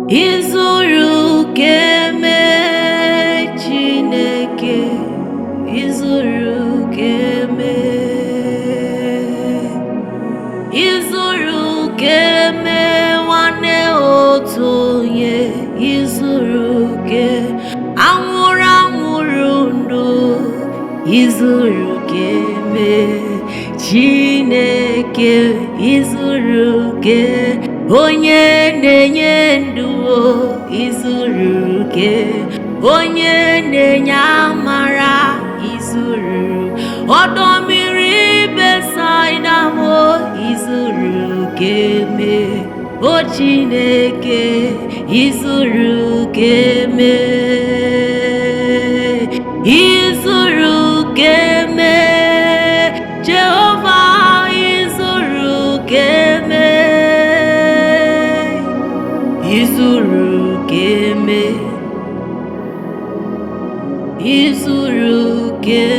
izuru keme Chineke, izuru keme, izuru keme nwanne otu onye, izuru ke anwụrụ ndụ, izuru keme Chineke, izuru ke onye na-enye ndụ, izuru ke onye na-enye amara, izuru ọdọ mmiri Besaida m, izuru keme o Chineke, izuru keme, izuru keme Jehova, izuru keme, izuru keme, izuru keme.